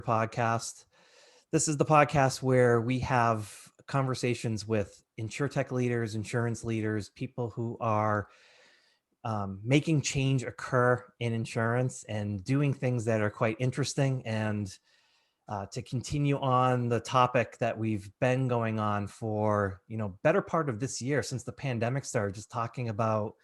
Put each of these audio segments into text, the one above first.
podcast. This is the podcast where we have conversations with insurtech leaders, insurance leaders, people who are making change occur in insurance and doing things that are quite interesting. And to continue on the topic that we've been going on for, better part of this year since the pandemic started, just talking about,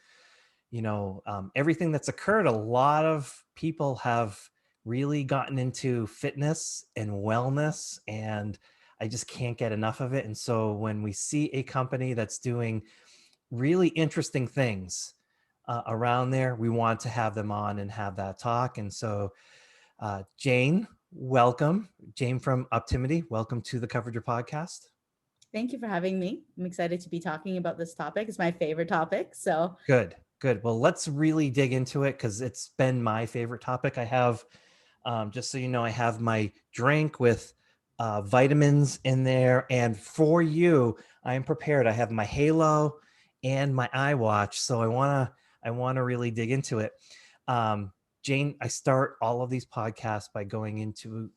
everything that's occurred. A lot of people have really gotten into fitness and wellness, and I just can't get enough of it. And so when we see a company that's doing really interesting things around there, we want to have them on and have that talk. And so Jane, welcome. Jane from Optimity, welcome to the Coverage podcast. Thank you for having me. I'm excited to be talking about this topic. It's my favorite topic. So Good. Well, let's really dig into it because it's been my favorite topic. I have, just so you know, I have my drink with vitamins in there. And for you, I am prepared. I have my Halo and my iWatch. So I wanna really dig into it. Jane, I start all of these podcasts by going into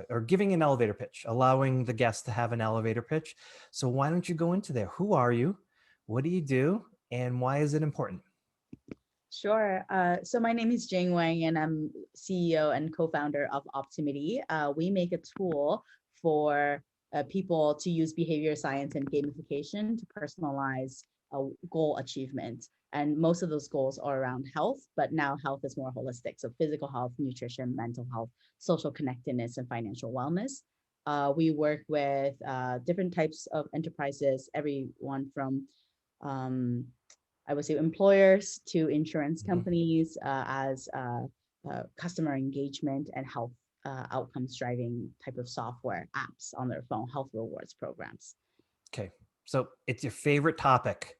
or giving an elevator pitch, allowing the guests to have an elevator pitch. So why don't you go into there? Who are you? What do you do? And why is it important? sure. So my name is Jing Wang, and I'm CEO and co-founder of Optimity. We make a tool for people to use behavior science and gamification to personalize goal achievement. And most of those goals are around health, but now health is more holistic. So physical health, nutrition, mental health, social connectedness, and financial wellness. We work with different types of enterprises, everyone from I would say employers to insurance Mhm. companies as customer engagement and health outcomes driving type of software apps on their phone, health rewards programs. Okay. So it's your favorite topic,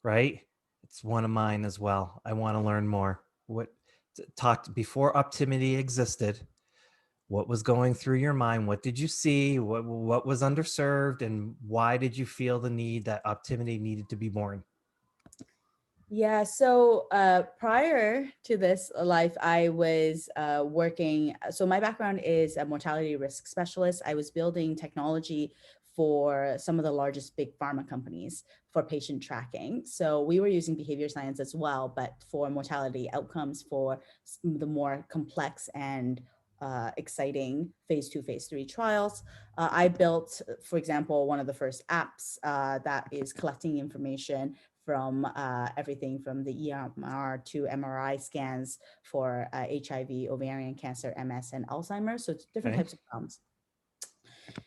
right? It's one of mine as well. I want to learn more. What talked before Optimity existed? What was going through your mind? What did you see? What was underserved? And why did you feel the need that Optimity needed to be born? Yeah, so prior to this life, I was working. So my background is a mortality risk specialist. I was building technology for some of the largest big pharma companies for patient tracking. So we were using behavior science as well, but for mortality outcomes for the more complex and exciting phase 2, phase 3 trials. I built, for example, one of the first apps that is collecting information from everything from the EMR to MRI scans for HIV, ovarian cancer, MS, and Alzheimer's. So it's different Okay. types of problems.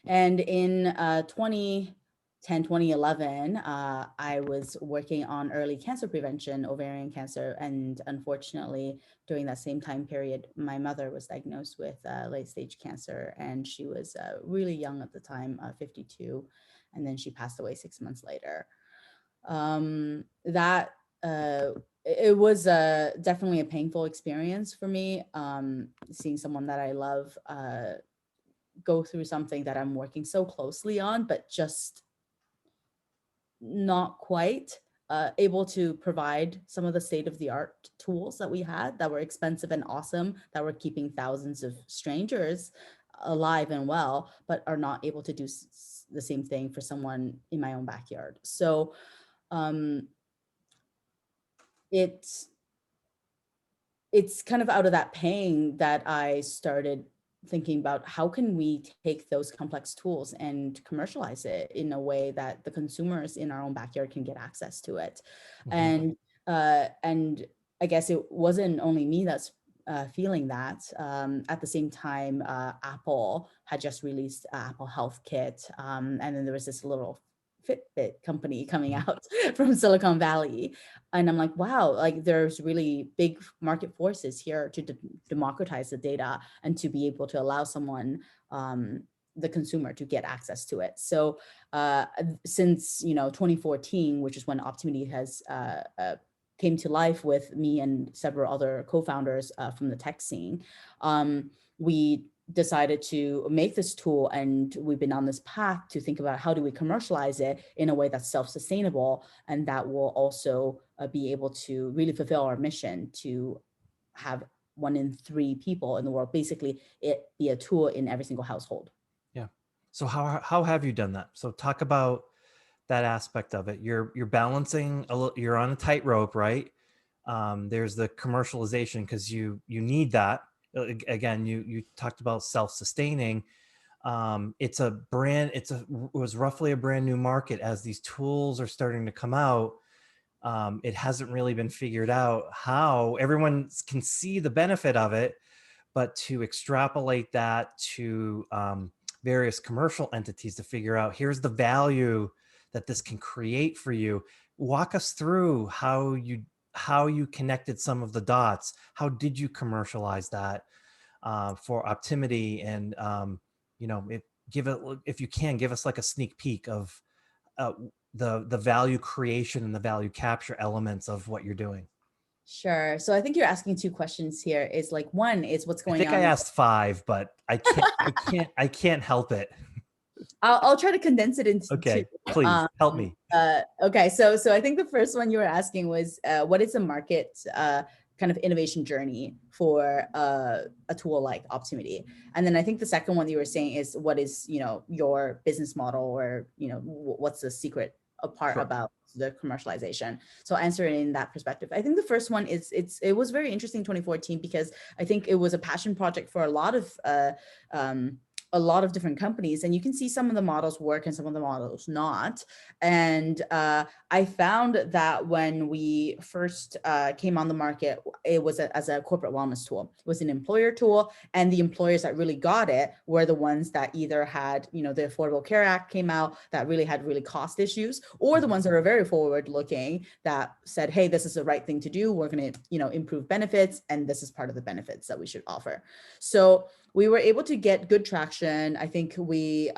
And in 2010, 2011, I was working on early cancer prevention, ovarian cancer. And unfortunately, during that same time period, my mother was diagnosed with late stage cancer. And she was really young at the time, 52. And then she passed away 6 months later. That it was definitely a painful experience for me, seeing someone that I love go through something that I'm working so closely on, but just not quite able to provide some of the state of the art tools that we had that were expensive and awesome, that were keeping thousands of strangers alive and well, but are not able to do the same thing for someone in my own backyard. So um, it's it's kind of out of that pain that I started thinking about how can we take those complex tools and commercialize it in a way that the consumers in our own backyard can get access to it. Mhm. And I guess it wasn't only me that's feeling that. At the same time, Apple had just released Apple Health Kit, and then there was this little Fitbit company coming out from Silicon Valley. And I'm like, wow, like there's really big market forces here to democratize the data and to be able to allow someone, the consumer, to get access to it. So since 2014, which is when Optimity has came to life with me and several other co-founders from the tech scene, we decided to make this tool, and we've been on this path to think about how do we commercialize it in a way that's self-sustainable and that will also be able to really fulfill our mission to have one in three people in the world, basically it be a tool in every single household. Yeah. So how have you done that? So talk about that aspect of it. You're balancing a little, you're on a tightrope, right? There's the commercialization because you need that. Again, you talked about self-sustaining. It was roughly a brand new market. As these tools are starting to come out, it hasn't really been figured out how everyone can see the benefit of it, but to extrapolate that to various commercial entities to figure out here's the value that this can create for you. Walk us through how you connected some of the dots. How did you commercialize that for Optimity? And if you can give us like a sneak peek of uh, the value creation and the value capture elements of what you're doing. Sure. So I think you're asking two questions here. Is like, one is what's I going think I on. asked five, but I can't help it. I'll try to condense it into two. Okay, please help me. Okay, so I think the first one you were asking was what is the market kind of innovation journey for a tool like Optimity? And then I think the second one you were saying is what is your business model, or what's the secret apart Sure. about the commercialization. So answer it in that perspective. I think the first one is it was very interesting 2014 because I think it was a passion project for a lot of different companies, and you can see some of the models work and some of the models not. And I found that when we first came on the market, it was as a corporate wellness tool. It was an employer tool, and the employers that really got it were the ones that either had, the Affordable Care Act came out that really had really cost issues, or the ones that are very forward looking that said, hey, this is the right thing to do. We're going to, improve benefits, and this is part of the benefits that we should offer. So we were able to get good traction. I think we,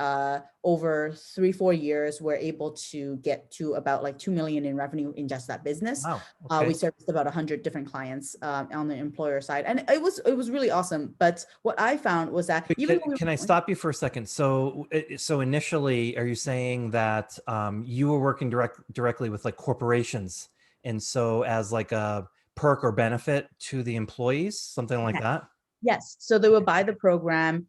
over 3-4 years, were able to get to about like 2 million in revenue in just that business. Wow. Okay. We serviced about 100 different clients on the employer side, and it was really awesome. But what I found was that Can I stop you for a second? So initially, are you saying that you were working directly with like corporations, and so as like a perk or benefit to the employees, something like that? Yes. So they would buy the program.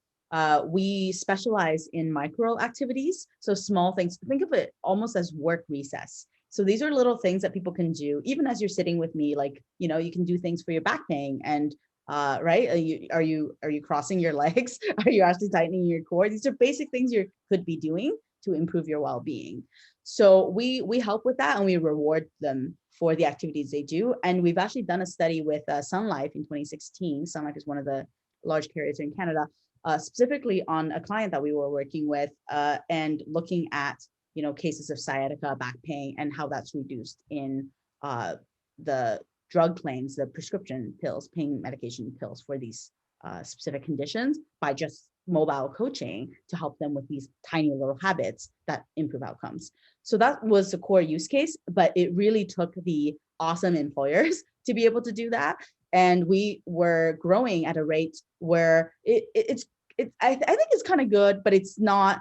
We specialize in micro activities. So small things, think of it almost as work recess. So these are little things that people can do, even as you're sitting with me, like, you can do things for your back pain and, right. Are you crossing your legs? Are you actually tightening your core? These are basic things you could be doing to improve your well-being. So we help with that, and we reward them for the activities they do. And we've actually done a study with Sun Life in 2016. Sun Life is one of the large carriers in Canada, specifically on a client that we were working with and looking at, cases of sciatica, back pain, and how that's reduced in the drug claims, the prescription pills, pain medication pills for these specific conditions by just mobile coaching to help them with these tiny little habits that improve outcomes. So that was the core use case, but it really took the awesome employers to be able to do that. And we were growing at a rate where I think it's kind of good, but it's not,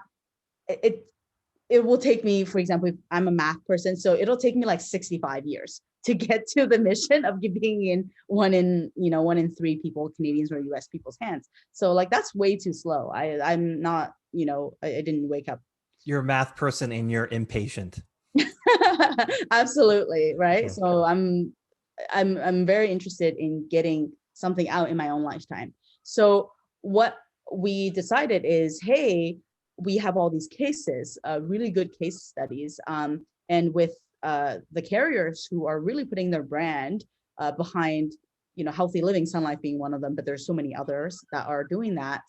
it will take me, for example, if I'm a math person, so it'll take me like 65 years to get to the mission of being in one in 3 people, Canadians or US people's hands. So like, that's way too slow. I'm not, I didn't wake up. You're a math person and you're impatient. Absolutely. Right. Okay. So I'm very interested in getting something out in my own lifetime. So what we decided is, hey, we have all these cases, really good case studies, and with the carriers who are really putting their brand behind, healthy living, Sun Life being one of them, but there's so many others that are doing that.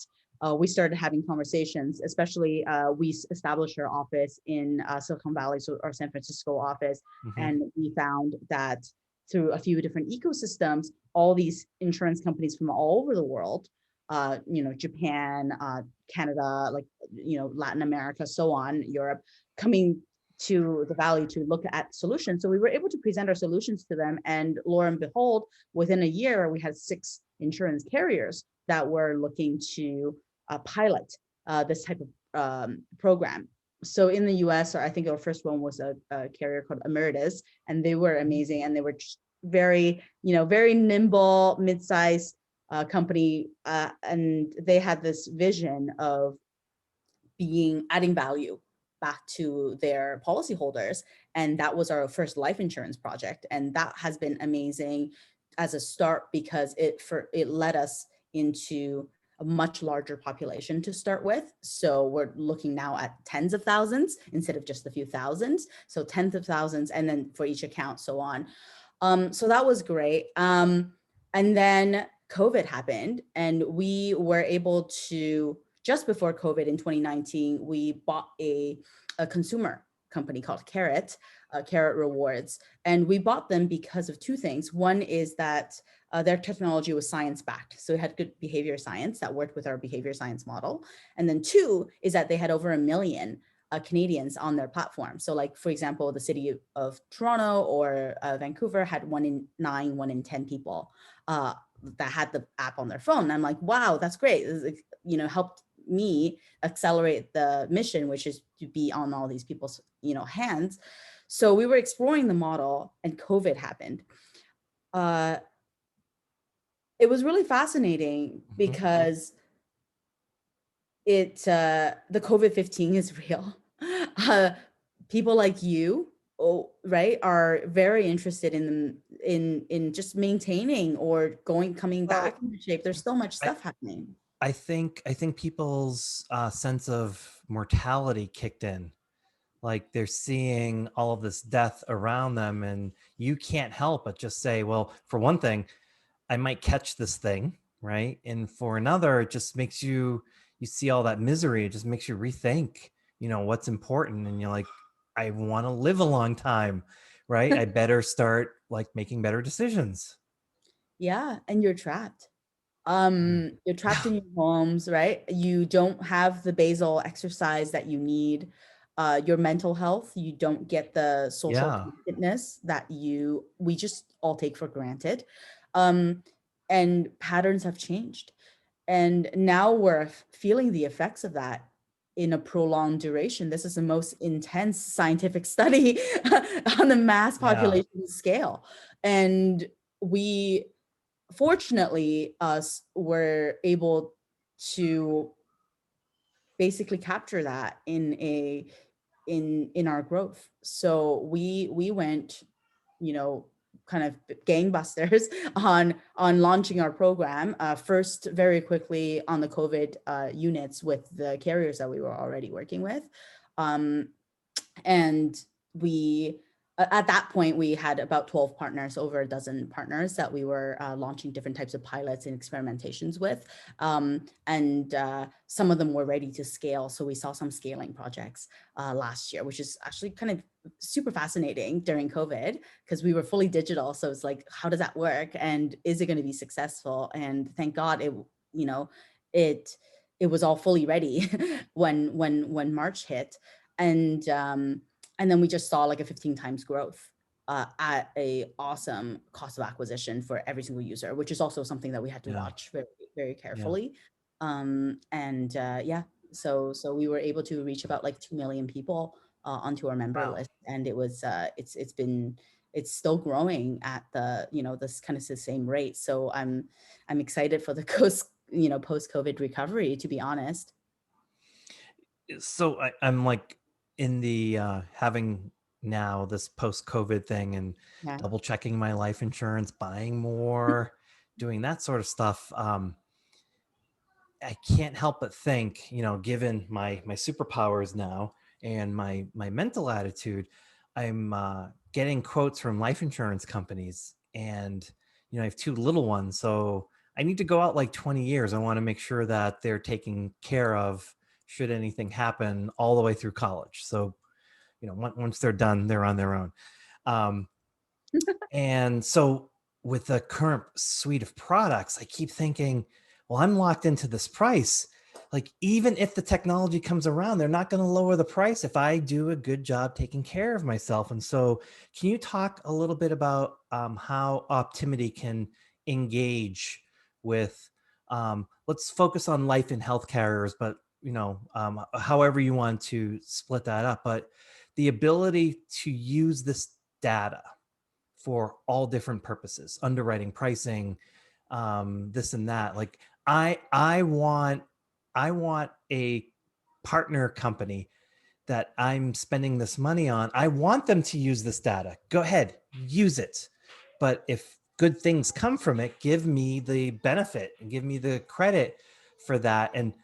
We started having conversations, especially we established our office in Silicon Valley, so our San Francisco office, and we found that through a few different ecosystems, all these insurance companies from all over the world, Japan, Canada, like, Latin America, so on, Europe, coming to the Valley to look at solutions. So we were able to present our solutions to them. And lo and behold, within a year, we had 6 insurance carriers that were looking to pilot this type of program. So in the US, or I think our first one was a carrier called Emeritus, and they were amazing. And they were just very, very nimble, mid-sized company, and they had this vision of adding value back to their policyholders. And that was our first life insurance project. And that has been amazing as a start because it led us into a much larger population to start with. So we're looking now at tens of thousands instead of just a few thousands. So tens of thousands, and then for each account, so on. So that was great. And then COVID happened, and we were able to, just before COVID in 2019, we bought a consumer company called Carrot, Carrot Rewards. And we bought them because of two things. One is that their technology was science-backed. So it had good behavior science that worked with our behavior science model. And then two is that they had over 1 million Canadians on their platform. So like, for example, the city of Toronto or Vancouver had 1 in 9, 1 in 10 people that had the app on their phone. And I'm like, wow, that's great. This, you know, helped me accelerate the mission, which is to be on all these people's, you know, hands. So we were exploring the model, and COVID happened. It was really fascinating Mhm. because the COVID-15 is real. Uh, People like you, oh, right, are very interested in just maintaining or coming back Well, into shape. There's so much I, stuff happening. I think people's sense of mortality kicked in. Like they're seeing all of this death around them, and you can't help but just say, well, for one thing, I might catch this thing, right? And for another, it just makes you see all that misery. It just makes you rethink, what's important. And you're like, I want to live a long time, right? I better start like making better decisions. Yeah, and you're trapped. Mm. You're trapped Yeah. in your homes, right? You don't have the basal exercise that you need. Your mental health, you don't get the social Yeah. connectedness that we just all take for granted. Um, and patterns have changed. And now we're feeling the effects of that in a prolonged duration. This is the most intense scientific study on the mass Yeah. population scale. And we, fortunately, us were able to basically capture that in our growth. So we went, you know, kind of gangbusters on launching our program. First, very quickly on the COVID units with the carriers that we were already working with, um, and we at that point we had about 12 partners, over a dozen partners that we were launching different types of pilots and experimentations with, and some of them were ready to scale. So we saw some scaling projects last year, which is actually kind of super fascinating during COVID, because we were fully digital. So it's like, how does that work, and is it going to be successful? And thank God you know it it was all fully ready when March hit. And then we just saw like a 15 times growth at a awesome cost of acquisition for every single user, which is also something that we had to Yeah. watch very, very Yeah. carefully. Yeah, so we were able to reach about like 2 million people onto our member Wow. list, and it's still growing at the, this kind of the same rate. So I'm excited for the post COVID recovery, to be honest. So I'm like in the having now this post COVID thing and Yeah. double checking my life insurance, buying more, doing that sort of stuff. I can't help but think, given my superpowers now and my mental attitude, I'm getting quotes from life insurance companies, and I have two little ones, so I need to go out like 20 years. I want to make sure that they're taken care of should anything happen all the way through college. So once they're done, they're on their own. Um, and so with the current suite of products, I keep thinking, well, I'm locked into this price. Like, even if the technology comes around, they're not going to lower the price if I do a good job taking care of myself. And so, can you talk a little bit about how Optimity can engage with, let's focus on life and health carriers, but however you want to split that up, but the ability to use this data for all different purposes, underwriting, pricing, this and that. Like I want a partner company that I'm spending this money on. I want them to use this data. Go ahead, use it. But if good things come from it, give me the benefit and give me the credit for that. And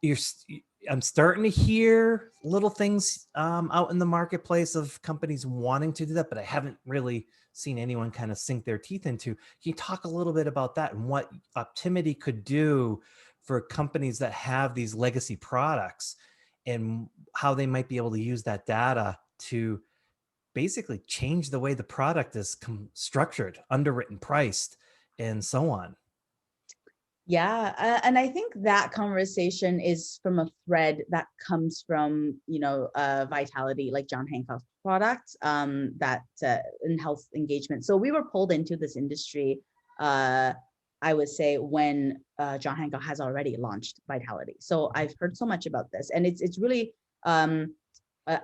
you're I'm starting to hear little things out in the marketplace of companies wanting to do that, but I haven't really seen anyone kind of sink their teeth into. Can you talk a little bit about that and what Optimity could do for companies that have these legacy products, and how they might be able to use that data to basically change the way the product is structured, underwritten, priced, and so on? Yeah, and I think that conversation is from a thread that comes from, Vitality, like John Hancock's product, that in health engagement. So we were pulled into this industry, uh, I would say, when John Hancock has already launched Vitality. So I've heard so much about this, and it's really, I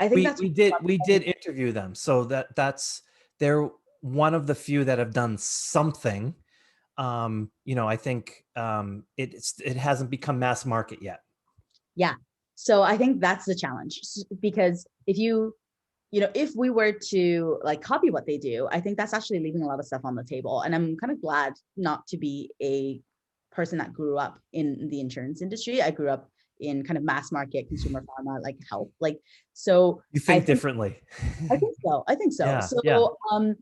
think we that's we did we did interview them, so they're one of the few that have done something. I think it hasn't become mass market yet. yeah. So I think that's the challenge, because if we were to like copy what they do, I think that's actually leaving a lot of stuff on the table. And I'm kind of glad not to be a person that grew up in the insurance industry. I grew up in kind of mass market consumer pharma, like health. Like, so You I think think differently. I think so. I think so. Yeah, yeah. So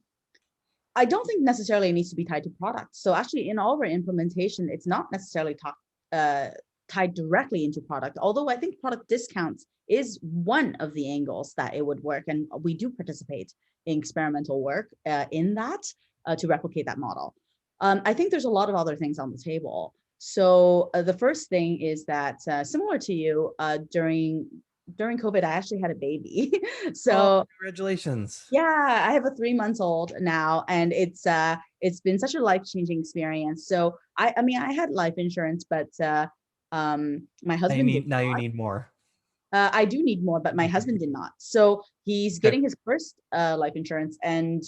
I don't think necessarily it needs to be tied to product. So actually, in all of our implementation, it's not necessarily uh, tied directly into product. Although I think product discounts is one of the angles that it would work, and we do participate in experimental work in that to replicate that model. I think there's a lot of other things on the table. So the first thing is that similar to you, during COVID, I actually had a baby. Oh, So congratulations. yeah, I have a 3 months old now, and it's been such a life-changing experience. So I mean I had life insurance, but my Now you husband did need now you not. need more. I do need more, but my husband did not. So he's Okay. getting his first life insurance, and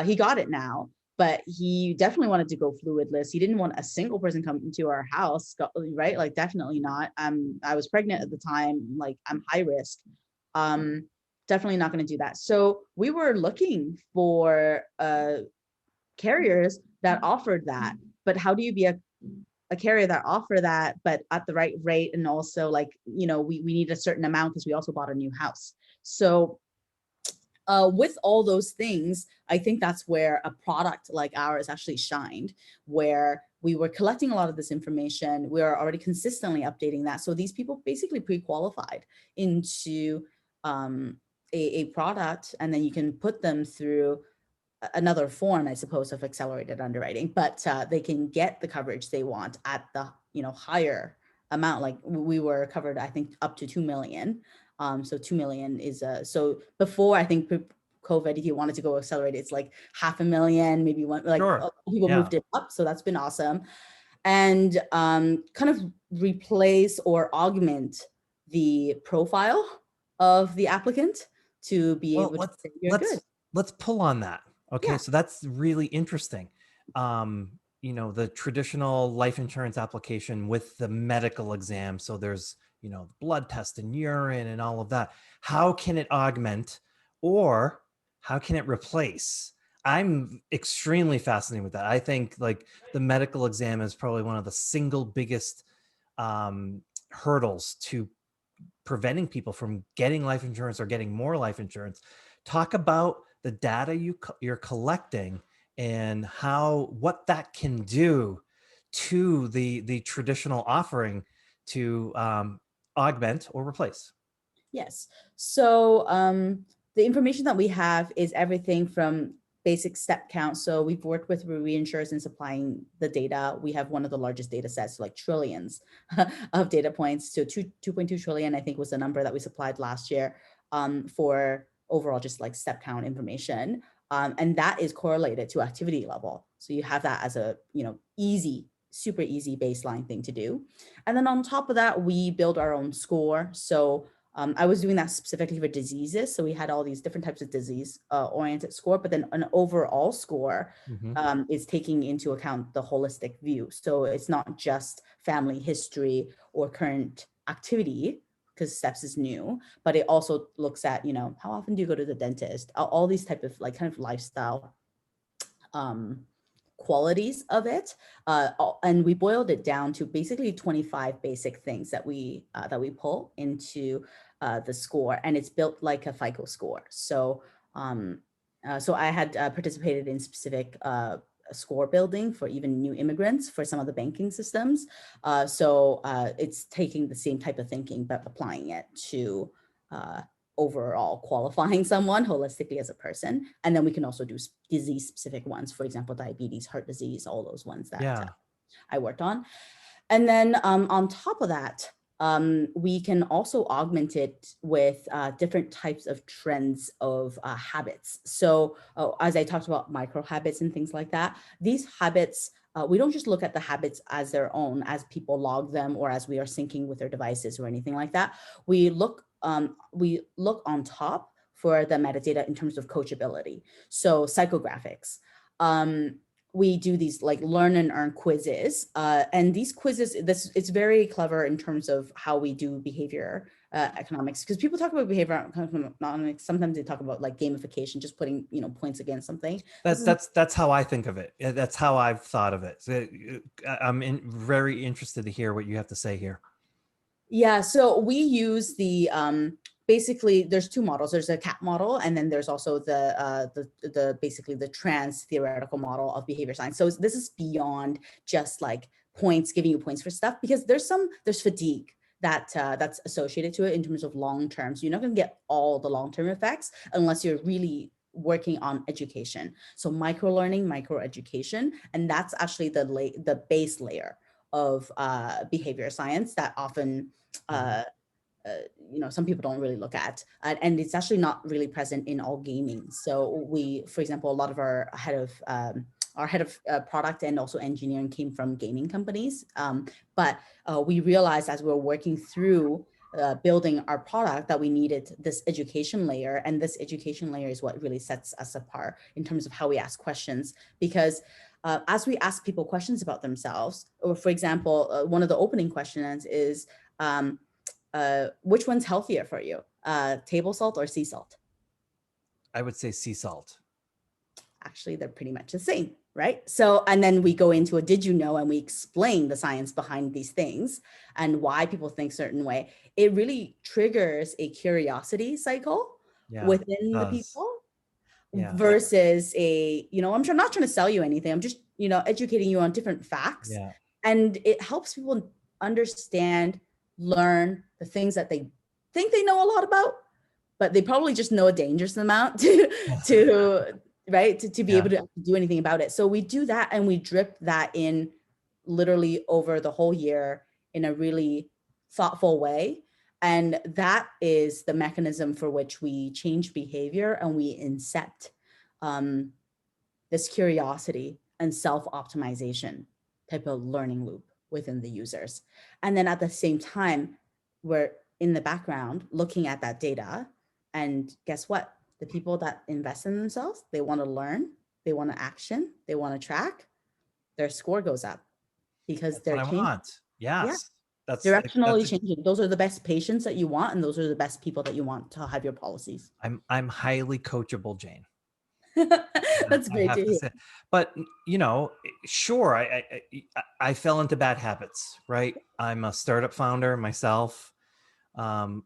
he got it now. But he definitely wanted to go fluidless. He didn't want a single person coming to our house, right? Like, definitely not. I was pregnant at the time. Like, I'm high risk. Um, Definitely not going to do that. So we were looking for carriers that offered that. But how do you be a carrier that offer that, but at the right rate? And also, like, we need a certain amount because we also bought a new house. So with all those things, I think that's where a product like ours actually shined, where we were collecting a lot of this information. We are already consistently updating that. So these people basically pre-qualified into a product, and then you can put them through another form, I suppose, of accelerated underwriting, but they can get the coverage they want at the higher amount. Like, we were covered, I think, up to 2 million. So 2 million is so before, I think, COVID, if you wanted to go accelerated, it's like 500,000, maybe one. Like, Sure. people Yeah. moved it up, so that's been awesome. And kind of replace or augment the profile of the applicant to be Well, able to let's say you're good. let's let's pull on that. Okay, Yeah. so that's really interesting. The traditional life insurance application with the medical exam. So there's, blood test and urine and all of that. How can it augment, or how can it replace? I'm extremely fascinated with that. I think like the medical exam is probably one of the single biggest hurdles to preventing people from getting life insurance or getting more life insurance. Talk about the data you're collecting and what that can do to the traditional offering to augment or replace. Yes. So the information that we have is everything from basic step count. So we've worked with reinsurers in supplying the data. We have one of the largest data sets, like trillions of data points. So 2.2 trillion, I think, was the number that we supplied last year for overall just like step count information. And that is correlated to activity level. So you have that as a, super easy baseline thing to do. And then on top of that, we build our own score. So I was doing that specifically for diseases. So we had all these different types of disease oriented score, but then an overall score Hmm. is taking into account the holistic view. So it's not just family history or current activity, because steps is new, but it also looks at, how often do you go to the dentist, all these type of like kind of lifestyle um, qualities of it, and we boiled it down to basically 25 basic things that we pull into the score, and it's built like a FICO score. So I had participated in specific score building for even new immigrants for some of the banking systems. So it's taking the same type of thinking but applying it to uh, overall qualifying someone holistically as a person. And then we can also do disease specific ones, for example, diabetes, heart disease, all those ones that Yeah. I worked on. And then on top of that, we can also augment it with different types of trends of habits. So as I talked about micro habits and things like that, these habits, we don't just look at the habits as their own, as people log them or as we are syncing with their devices or anything like that. We look on top for the metadata in terms of coachability. So psychographics. We do these like learn and earn quizzes, and these quizzes, it's very clever in terms of how we do behavior economics, because people talk about behavior economics, sometimes they talk about like gamification, just putting points against something. This That, is that's how I think of it. That's how I've thought of it. So I'm very interested to hear what you have to say here. Yeah, so we use the basically there's two models. There's a CAP model, and then there's also the basically the trans theoretical model of behavior science. So this is beyond just like points, giving you points for stuff, because there's fatigue that's associated to it in terms of long term. So you're not going to get all the long term effects unless you're really working on education. So micro learning, micro education, and that's actually the base layer of behavior science that often Mhm. uh, some people don't really look at, and it's actually not really present in all gaming. So we, for example, a lot of our head of product and also engineering came from gaming companies, but we realized as we were working through building our product that we needed this education layer, and this education layer is what really sets us apart in terms of how we ask questions. Because as we ask people questions about themselves, or for example, one of the opening questions is, which one's healthier for you, table salt or sea salt? I would say sea salt. Actually, they're pretty much the same, right? So, and then we go into a did you know, and we explain the science behind these things and why people think certain way. It really triggers a curiosity cycle Yeah, it within the does. people Yeah, versus I'm not trying to sell you anything. I'm just, educating you on different facts. yeah. And it helps people understand, learn the things that they think they know a lot about, but they probably just know a dangerous amount to right, to be Yeah. able to do anything about it. So we do that, and we drip that in literally over the whole year in a really thoughtful way. And that is the mechanism for which we change behavior, and we incept um, this curiosity and self-optimization type of learning loop within the users. And then at the same time, we're in the background looking at that data. And guess what? The people that invest in themselves, they want to learn, they want to action, they want to track, their score goes up because That's what they're I changing. want. Yeah. Yes. Directionally That's changing. Those are the best patients that you want, and those are the best people that you want to have your policies. I'm highly coachable, Jane. That's I great have to to hear. say, but sure, I fell into bad habits, right? I'm a startup founder myself,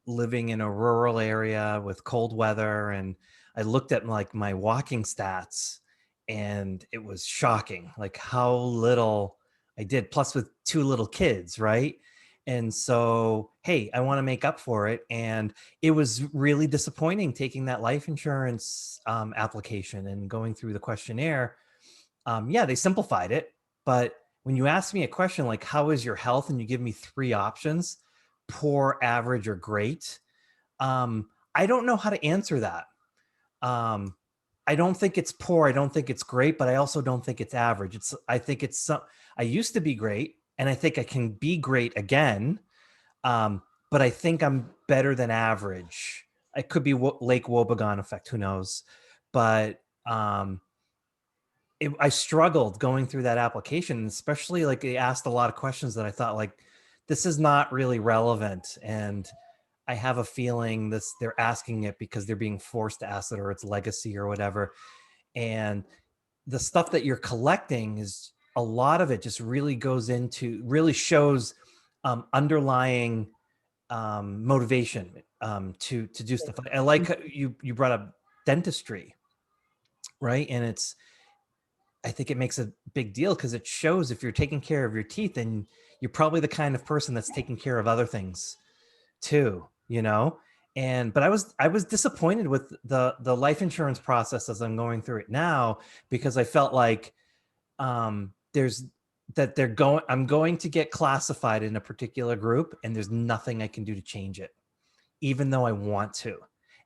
living in a rural area with cold weather, and I looked at like my walking stats, and it was shocking, like how little I did. Plus, with two little kids, right? And so, hey, I want to make up for it, and it was really disappointing taking that life insurance application and going through the questionnaire. Yeah, they simplified it, but when you ask me a question like "How is your health?" and you give me three options: poor, average, or great, I don't know how to answer that. Um, I don't think it's poor. I don't think it's great, but I also don't think it's average. I think it's some. I used to be great, and I think I can be great again. Um, but I think I'm better than average. It could be Lake Wobegon effect, who knows? But I struggled going through that application, especially like they asked a lot of questions that I thought like this is not really relevant, and I have a feeling this they're asking it because they're being forced to ask it or it's legacy or whatever. And the stuff that you're collecting is a lot of it just really goes into really shows underlying motivation to do stuff. I like how you brought up dentistry, right? And I think it makes a big deal because it shows if you're taking care of your teeth, and you're probably the kind of person that's taking care of other things too, you know. And but I was disappointed with the life insurance process as I'm going through it now, because I felt like there's that they're going I'm going to get classified in a particular group, and there's nothing I can do to change it, even though I want to,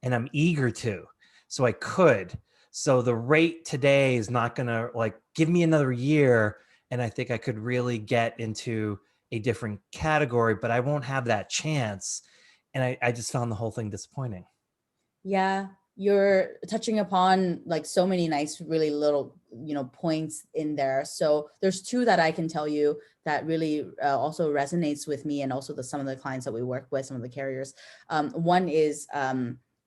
and I'm eager to. So I could. So the rate today is not going to like give me another year. And I think I could really get into a different category, but I won't have that chance. And I just found the whole thing disappointing. Yeah, you're touching upon like so many nice, really little, points in there. So there's two that I can tell you that really also resonates with me, and also some of the clients that we work with, some of the carriers. One is,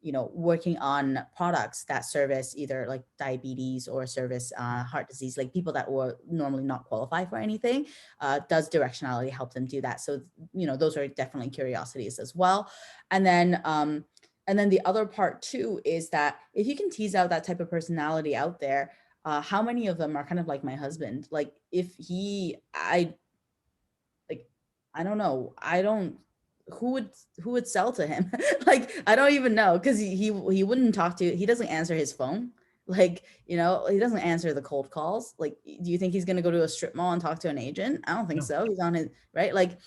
working on products that service either like diabetes or service heart disease, like people that will normally not qualify for anything. Does directionality help them do that? So, those are definitely curiosities as well. And then, the other part too is that if you can tease out that type of personality out there, how many of them are kind of like my husband? Like if like, I don't know, I don't, who would sell to him? Like I don't even know, because he wouldn't talk to. He doesn't answer his phone. Like he doesn't answer the cold calls. Like, do you think he's gonna go to a strip mall and talk to an agent? I don't think No. so. He's on his right. Like,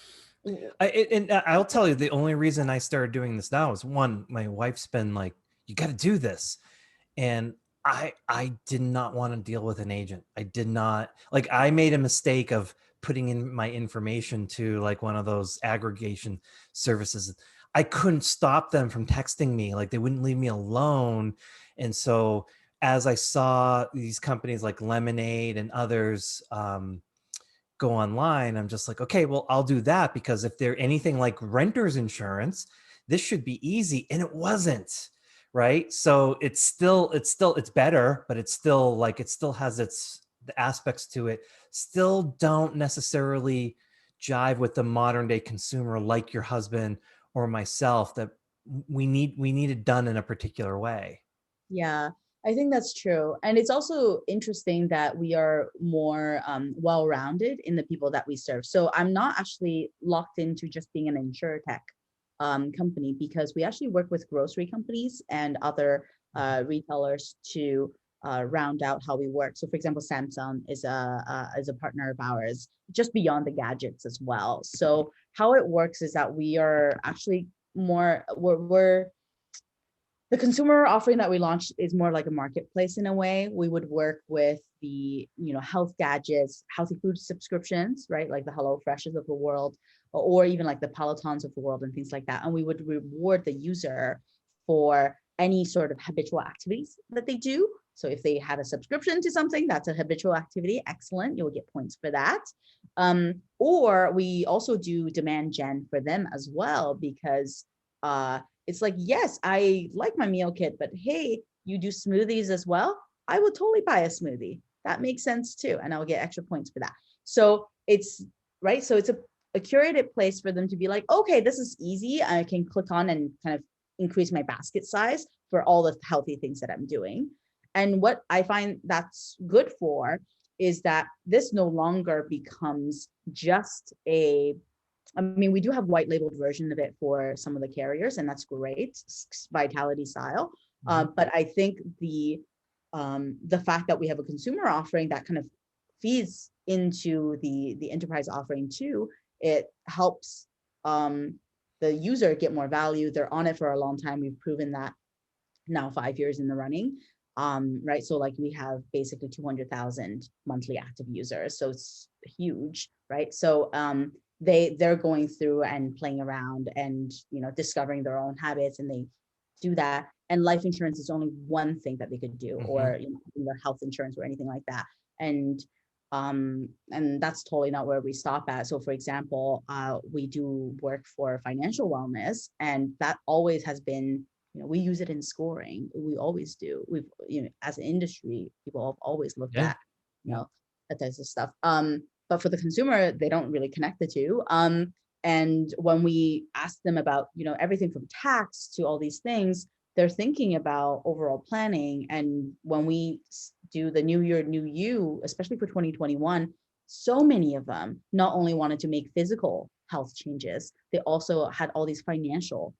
And I'll tell you, the only reason I started doing this now is one, my wife's been like, you got to do this. And I did not want to deal with an agent. I did not like I made a mistake of putting in my information to like one of those aggregation services. I couldn't stop them from texting me. Like they wouldn't leave me alone. And so as I saw these companies like Lemonade and others go online, I'm just like, okay, well, I'll do that, because if they're anything like renter's insurance, this should be easy. And it wasn't, right? So it's better, but it's still like, it still has the aspects to it, still don't necessarily jive with the modern day consumer like your husband or myself, that we need it done in a particular way. yeah, I think that's true. And it's also interesting that we are more well-rounded in the people that we serve. So I'm not actually locked into just being an insure tech company, because we actually work with grocery companies and other retailers to round out how we work. So for example, Samsung is a partner of ours, just beyond the gadgets as well. So how it works is that we are actually we're the consumer offering that we launched is more like a marketplace in a way. We would work with the, health gadgets, healthy food subscriptions, right? Like the Hello Freshes of the world, or even like the Pelotons of the world and things like that. And we would reward the user for any sort of habitual activities that they do. So if they have a subscription to something, that's a habitual activity. Excellent. You'll get points for that. Or we also do demand gen for them as well, because it's like, yes, I like my meal kit, but hey, you do smoothies as well? I will totally buy a smoothie. That makes sense too. And I'll get extra points for that. So it's right. So it's a curated place for them to be like, okay, this is easy. I can click on and kind of increase my basket size for all the healthy things that I'm doing. And what I find that's good for is that this no longer becomes just I mean, we do have white labeled version of it for some of the carriers, and that's great, Vitality style. Mhm. But I think the fact that we have a consumer offering that kind of feeds into the enterprise offering too, it helps the user get more value. They're on it for a long time. We've proven that now 5 years in the running. Right. So like we have basically 200,000 monthly active users. So it's huge, right? So they're going through and playing around and discovering their own habits, and they do that. And life insurance is only one thing that they could do, Hmm. or their health insurance or anything like that. And that's totally not where we stop at. So for example, we do work for financial wellness, and that always has been, we use it in scoring. We always do. We've, as an industry, people have always looked Yeah. at, that types of stuff. But for the consumer, they don't really connect the two. And when we ask them about, everything from tax to all these things, they're thinking about overall planning. And when we do the New Year, New You, especially for 2021, so many of them not only wanted to make physical health changes, they also had all these financial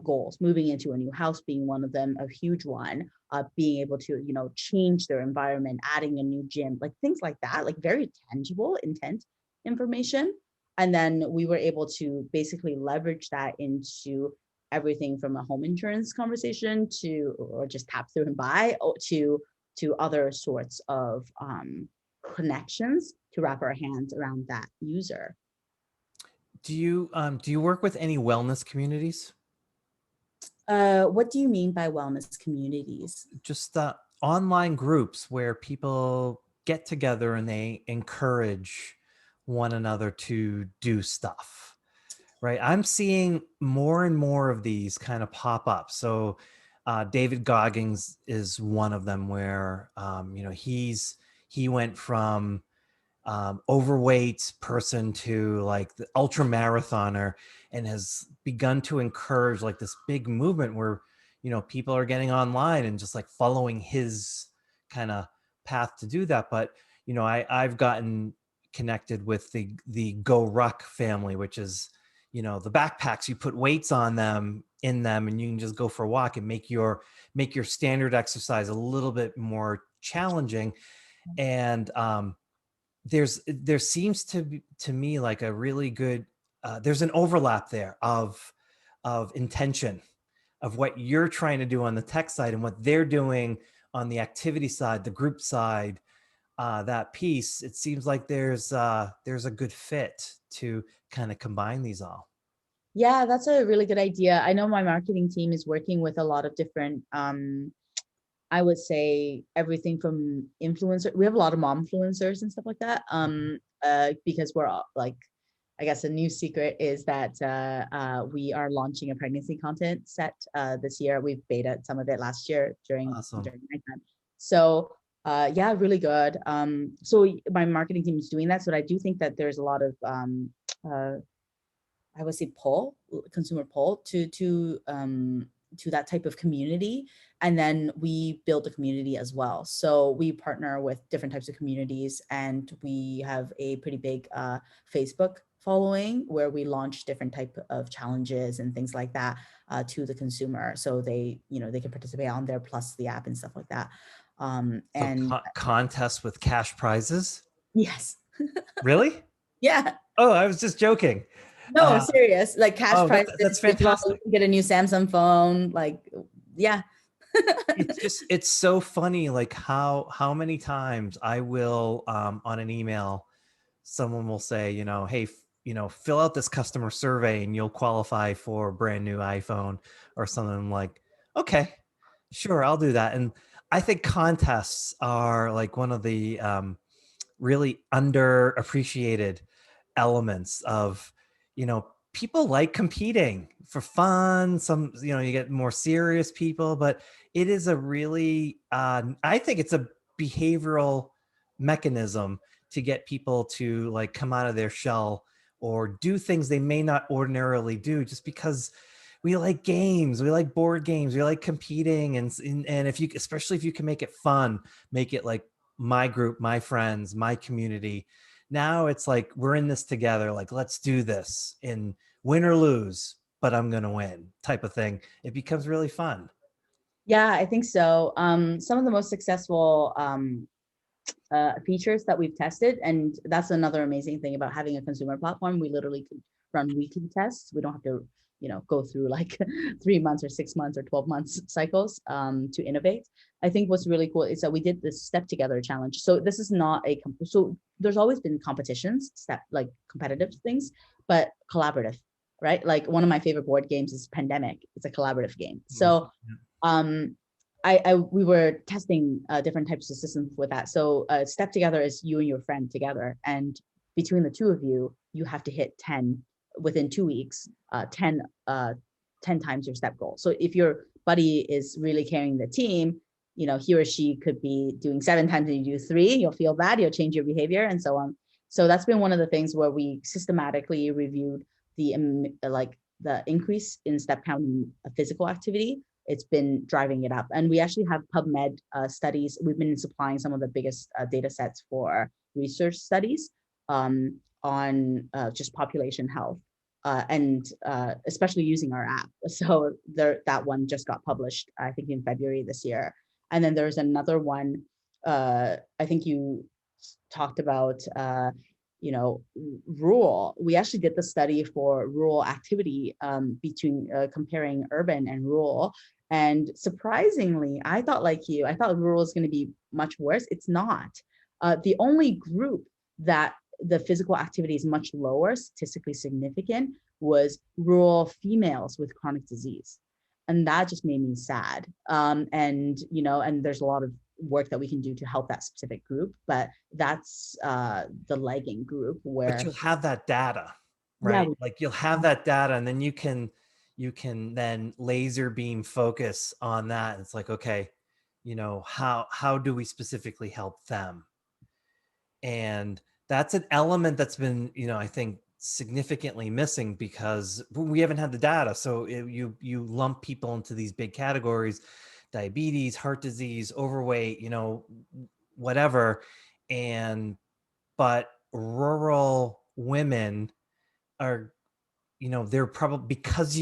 goals. Moving into a new house being one of them, a huge one. Being able to, change their environment, adding a new gym, like things like that, like very tangible intent information. And then we were able to basically leverage that into everything from a home insurance conversation to, or just tap through and buy, to other sorts of connections to wrap our hands around that user. Do you work with any wellness communities? What do you mean by wellness communities? Just online groups where people get together and they encourage one another to do stuff, right? I'm seeing more and more of these kind of pop up. So David Goggins is one of them where he went from overweight person to like the ultra marathoner, and has begun to encourage like this big movement where people are getting online and just like following his kind of path to do that. But I've gotten connected with the Go Ruck family, which is the backpacks. You put weights on them in them and you can just go for a walk and make your standard exercise a little bit more challenging. And there seems to me like a really good there's an overlap there of intention of what you're trying to do on the tech side and what they're doing on the activity side, the group side. That piece, it seems like there's a good fit to kind of combine these all. Yeah, that's a really good idea. I know my marketing team is working with a lot of different, I would say everything from influencer. We have a lot of mom influencers and stuff like that. Because we're all, like, I guess a new secret is that we are launching a pregnancy content set this year. We've beta some of it last year during Awesome. my time. So yeah, really good. So my marketing team is doing that. So I do think that there's a lot of uh, I would say consumer pull to that type of community. And then we build a community as well. So we partner with different types of communities, and we have a pretty big Facebook following where we launch different type of challenges and things like that to the consumer. So they can participate on there, plus the app and stuff like that. So And contests with cash prizes? yes, Really? yeah. Oh, I was just joking. No, serious. Like cash Oh, prizes, that's digital, you fantastic. can get a new Samsung phone. Like, yeah. It's so funny like how many times I will on an email someone will say, hey, fill out this customer survey and you'll qualify for a brand new iPhone or something. I'm like, okay, sure, I'll do that. And I think contests are like one of the really underappreciated elements of, people like competing for fun. Some, you get more serious people, but it is a really, I think it's a behavioral mechanism to get people to like come out of their shell or do things they may not ordinarily do, just because we like games, we like board games, we like competing. And if you, especially if you can make it fun, make it like my group, my friends, my community. Now it's like we're in this together, like let's do this in win or lose, but I'm gonna win type of thing. It becomes really fun. Yeah, I think so. Some of the most successful features that we've tested, and that's another amazing thing about having a consumer platform. We literally could run weekly tests. We don't have to, go through like 3 months or 6 months or 12 months cycles to innovate. I think what's really cool is that we did this step together challenge. So this is not so there's always been competitions, step like competitive things, but collaborative, right? Like one of my favorite board games is Pandemic. It's a collaborative game. Mhm. So um, we were testing different types of systems with that. So step together is you and your friend together, and between the two of you, you have to hit 10 within 2 weeks, 10 times your step goal. So if your buddy is really carrying the team, he or she could be doing 7 times and you do 3, you'll feel bad, you'll change your behavior and so on. So that's been one of the things where we systematically reviewed the increase in step count in physical activity. It's been driving it up. And we actually have PubMed studies. We've been supplying some of the biggest data sets for research studies on just population health. And especially using our app. So that one just got published, I think, in February this year. And then there's another one, I think you talked about, rural. We actually did the study for rural activity between comparing urban and rural. And surprisingly, I thought like you, I thought rural is going to be much worse. It's not. The only group that the physical activity is much lower, statistically significant, was rural females with chronic disease. And that just made me sad. And there's a lot of work that we can do to help that specific group, but that's the lagging group But where, you'll have that data, yeah, right? Like you'll have that data, and then you can then laser beam focus on that. It's like, okay, how do we specifically help them? And that's an element that's been, I think significantly missing because we haven't had the data. So you lump people into these big categories: diabetes, heart disease, overweight, whatever. And but rural women are, they're probably, because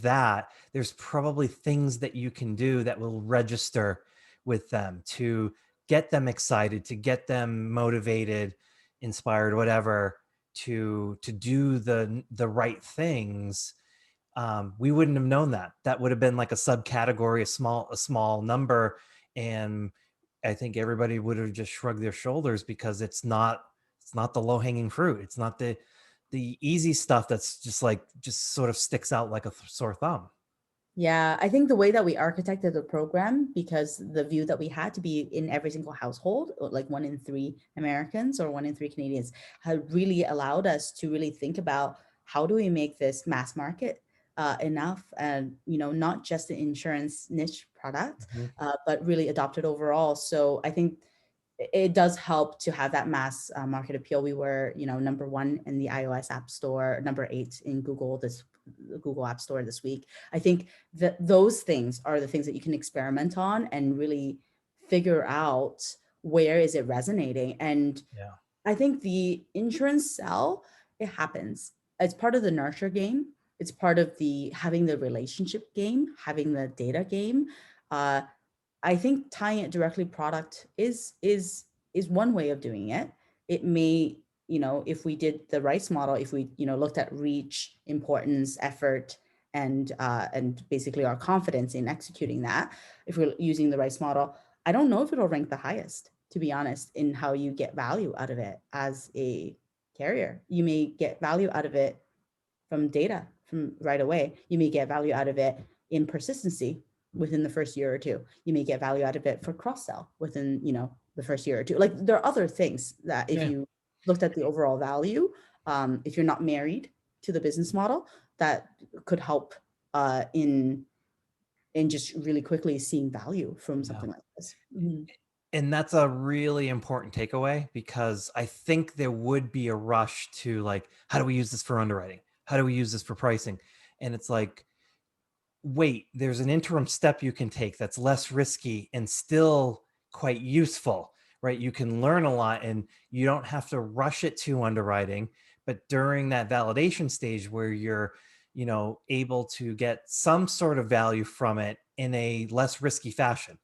that there's probably things that you can do that will register with them to get them excited, to get them motivated, inspired, whatever, to do the right things. We wouldn't have known that. That would have been like a subcategory, a small number, and I think everybody would have just shrugged their shoulders because it's not the low hanging fruit. It's not the easy stuff that's just sort of sticks out like a sore thumb. yeah, I think the way that we architected the program, because the view that we had to be in every single household, like 1 in 3 Americans or 1 in 3 Canadians, had really allowed us to really think about how do we make this mass market enough, and not just an insurance niche product, Mhm. but really adopted overall. So I think it does help to have that mass market appeal. We were, number 1 in the iOS App Store, number 8 in Google App Store this week. I think that those things are the things that you can experiment on and really figure out where is it resonating. And Yeah. I think the insurance sell, it happens. It's part of the nurture game. It's part of the having the relationship game, having the data game. Uh, I think tying it directly product is one way of doing it. It may, if we did the rice model, if we, looked at reach, importance, effort, and basically our confidence in executing that, if we're using the rice model, I don't know if it'll rank the highest, to be honest, in how you get value out of it as a carrier. You may get value out of it from data from right away. You may get value out of it in persistency within the first year or two. You may get value out of it for cross sell within, the first year or two. Like there are other things that if Yeah. you looked at the overall value, if you're not married to the business model, that could help in just really quickly seeing value from Yeah. something like this. Mhm. And that's a really important takeaway because I think there would be a rush to like, how do we use this for underwriting? How do we use this for pricing? And it's like, wait, there's an interim step you can take that's less risky and still quite useful, right? You can learn a lot and you don't have to rush it to underwriting. But during that validation stage where you're, able to get some sort of value from it in a less risky fashion,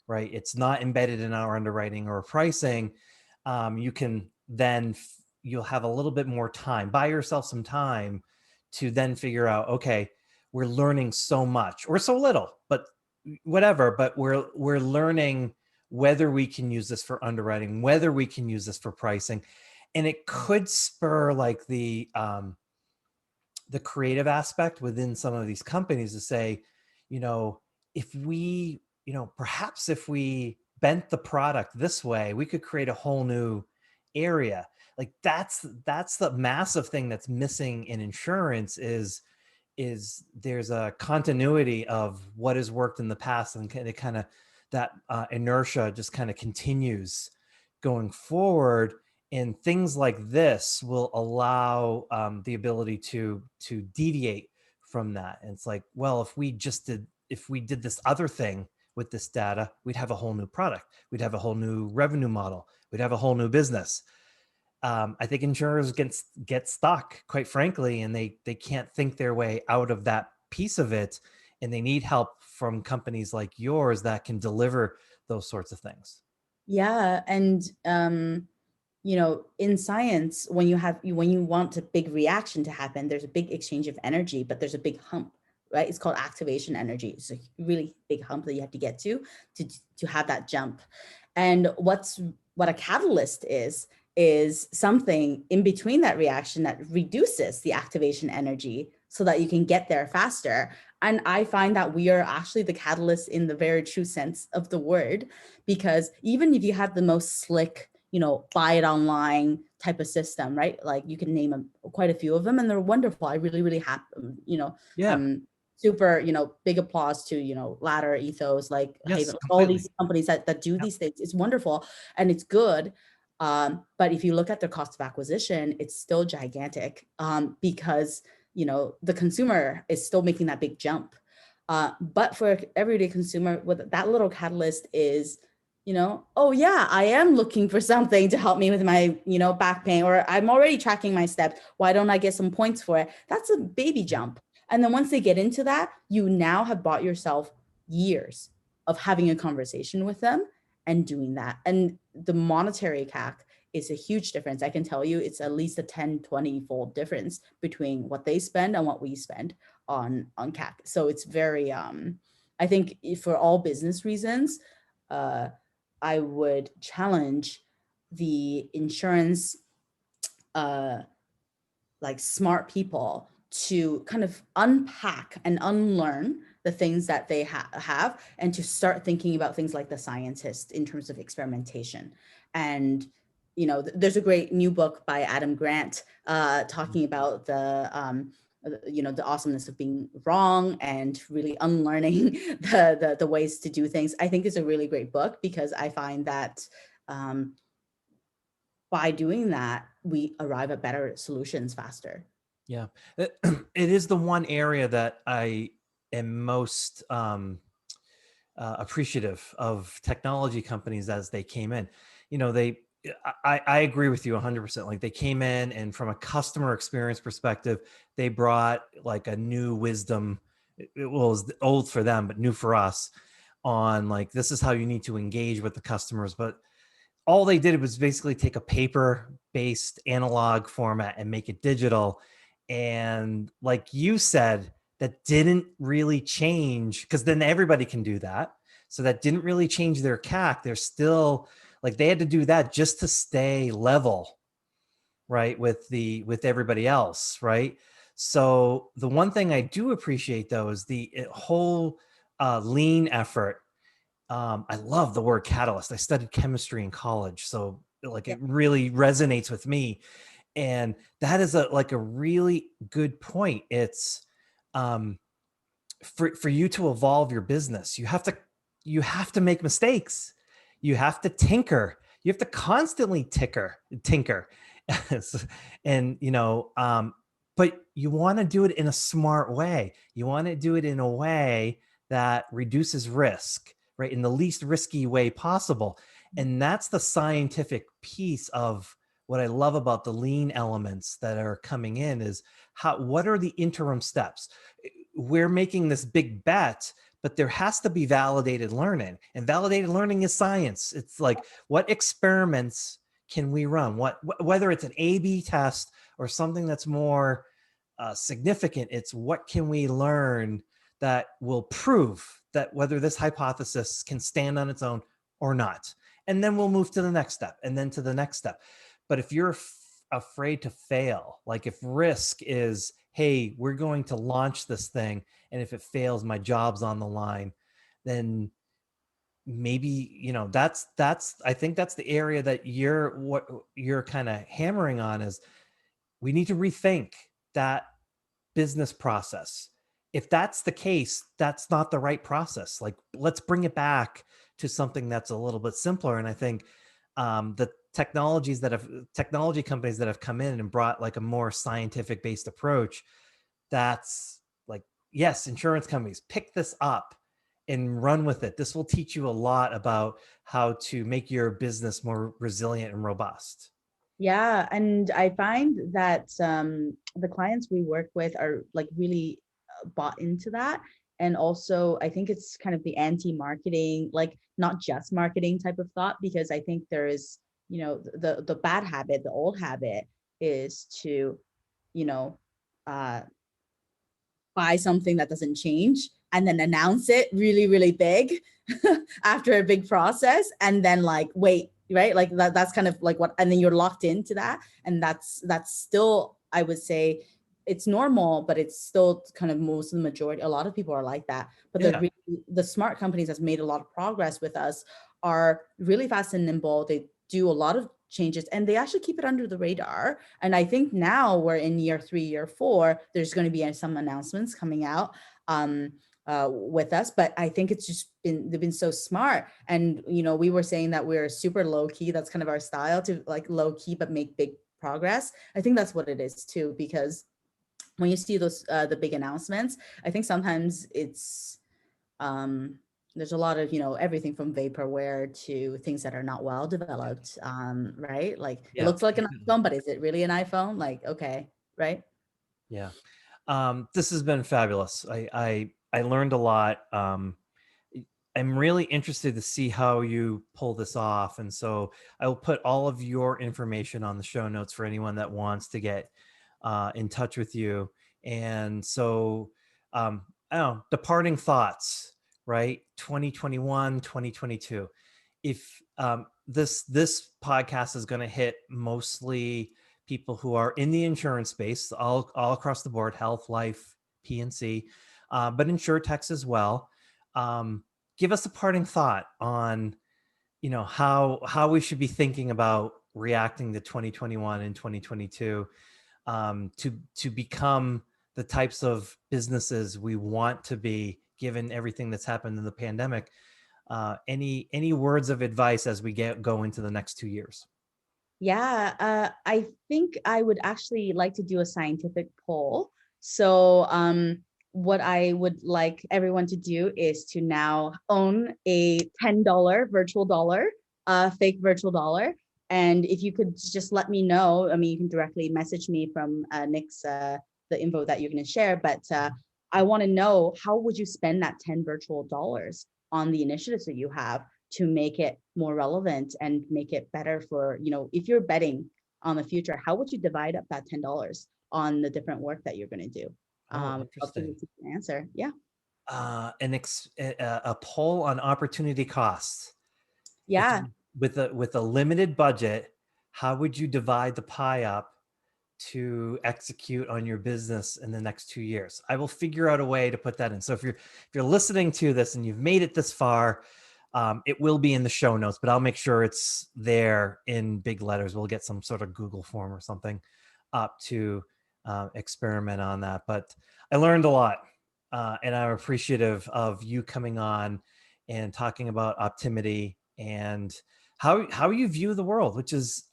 right? It's not embedded in our underwriting or pricing. You can then, you'll have a little bit more time, buy yourself some time to then figure out, okay, we're learning so much or so little, but whatever, but we're learning whether we can use this for underwriting, whether we can use this for pricing. And it could spur like the creative aspect within some of these companies to say, you know, if we, perhaps if we bent the product this way, we could create a whole new area. Like that's the massive thing that's missing in insurance is there's a continuity of what has worked in the past, and it kind of that inertia just kind of continues going forward, and things like this will allow the ability to deviate from that. And it's like, well, if we did this other thing with this data, we'd have a whole new product, we'd have a whole new revenue model, we'd have a whole new business. I think insurers get stuck, quite frankly, and they can't think their way out of that piece of it, and they need help from companies like yours that can deliver those sorts of things. Yeah, and in science, when you want a big reaction to happen, there's a big exchange of energy, but there's a big hump, right? It's called activation energy. It's a really big hump that you have to get to to have that jump. And what a catalyst is something in between that reaction that reduces the activation energy so that you can get there faster. And I find that we are actually the catalyst in the very true sense of the word, because even if you have the most slick, buy it online type of system, right? Like you can name quite a few of them, and they're wonderful. I really, really happy, Yeah. super, big applause to, Ladder, Ethos, like Yes, Haven, all completely. these companies that do Yep. these things. It's wonderful and it's good. But if you look at their cost of acquisition, it's still gigantic, because the consumer is still making that big jump. But for everyday consumer, what that little catalyst is, oh yeah, I am looking for something to help me with my, back pain, or I'm already tracking my steps. Why don't I get some points for it? That's a baby jump. And then once they get into that, you now have bought yourself years of having a conversation with them and doing that. And the monetary CAC is a huge difference. I can tell you it's at least a 10, 20 fold difference between what they spend and what we spend on CAC. So it's very, I think for all business reasons, I would challenge the insurance, like smart people to kind of unpack and unlearn the things that they have, and to start thinking about things like the scientist in terms of experimentation. And there's a great new book by Adam Grant talking about the awesomeness of being wrong and really unlearning the ways to do things. I think it's a really great book because I find that um, by doing that, we arrive at better solutions faster. Yeah. It is the one area that I am most appreciative of technology companies as they came in. You know, I agree with you 100%. Like they came in, and from a customer experience perspective, they brought like a new wisdom. It was old for them, but new for us, on like, this is how you need to engage with the customers. But all they did was basically take a paper based analog format and make it digital. And like you said, that didn't really change, because then everybody can do that. So that didn't really change their CAC. They're still like, they had to do that just to stay level, right, with everybody else, right? So the one thing I do appreciate though is the whole lean effort. I love the word catalyst. I studied chemistry in college, so like Yeah. it really resonates with me. And that is a really good point. It's um, for you to evolve your business, you have to make mistakes. You have to tinker. You have to constantly tinker. And but you want to do it in a smart way. You want to do it in a way that reduces risk, right? In the least risky way possible. And that's the scientific piece of what I love about the lean elements that are coming in, is what are the interim steps? We're making this big bet, but there has to be validated learning, and validated learning is science. It's like, what experiments can we run? Whether it's an A/B test or something that's more significant, it's what can we learn that will prove that whether this hypothesis can stand on its own or not. And then we'll move to the next step, and then to the next step. But if you're afraid to fail, like if risk is hey, we're going to launch this thing, and if it fails, my job's on the line, then maybe, that's I think that's the area that you're kind of hammering on is we need to rethink that business process. If that's the case, that's not the right process. Like, let's bring it back to something that's a little bit simpler. And I think the technology companies that have come in and brought like a more scientific based approach, that's like, yes, insurance companies, pick this up and run with it. This will teach you a lot about how to make your business more resilient and robust. Yeah, and I find that the clients we work with are like really bought into that. And also, I think it's kind of the anti-marketing, like not just marketing type of thought, because I think there is, the bad habit, the old habit is to, you know, uh, buy something that doesn't change and then announce it really, really big after a big process, and then like wait, right? Like that's kind of like what, and then you're locked into that. And that's still, I would say, it's normal, but it's still kind of most of the majority. A lot of people are like that. But Yeah. the smart companies that's made a lot of progress with us are really fast and nimble. They do a lot of changes and they actually keep it under the radar. And I think now we're in year 3, year 4, there's going to be some announcements coming out with us. But I think it's just they've been so smart. And, we were saying that we're super low key. That's kind of our style, to like low key, but make big progress. I think that's what it is too, because when you see those, the big announcements, I think sometimes it's, um, there's a lot of, everything from vaporware to things that are not well developed, right? Like it Yeah. looks like an iPhone, but is it really an iPhone? Like, okay, right? Yeah. This has been fabulous. I learned a lot. I'm really interested to see how you pull this off, and so I will put all of your information on the show notes for anyone that wants to get in touch with you. And so, I don't know, departing thoughts, right? 2021, 2022. If this podcast is going to hit mostly people who are in the insurance space, all across the board, health, life, PNC, but insurtechs as well. Give us a parting thought on, how we should be thinking about reacting to 2021 and 2022, to become the types of businesses we want to be, given everything that's happened in the pandemic. Any words of advice as we go into the next 2 years? Yeah, I think I would actually like to do a scientific poll. So, what I would like everyone to do is to now own a $10 virtual dollar, fake virtual dollar. And if you could just let me know, I mean, you can directly message me from Nick's, the info that you're going to share. But I want to know, how would you spend that 10 virtual dollars on the initiatives that you have to make it more relevant and make it better for, if you're betting on the future, how would you divide up that $10 on the different work that you're going to do? Oh, I'll give interesting. you an answer. Yeah. A poll on opportunity costs. If Yeah. you, with a limited budget, how would you divide the pie up to execute on your business in the next 2 years? I will figure out a way to put that in. So if you're listening to this and you've made it this far, it will be in the show notes, but I'll make sure it's there in big letters. We'll get some sort of Google form or something up to experiment on that. But I learned a lot, and I'm appreciative of you coming on and talking about Optimity and how you view the world, which is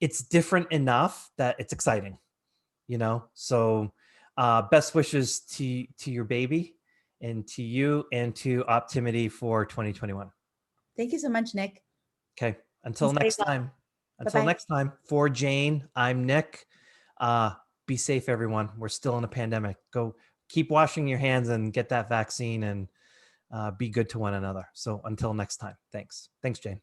it's different enough that it's exciting, So best wishes to your baby and to you and to Optimity for 2021. Thank you so much, Nick. Okay. And Until stay next well. time. Bye Until bye. next time, for Jane, I'm Nick. Uh, be safe, everyone. We're still in a pandemic. Go keep washing your hands and get that vaccine, and be good to one another. So until next time, thanks. Thanks, Jane.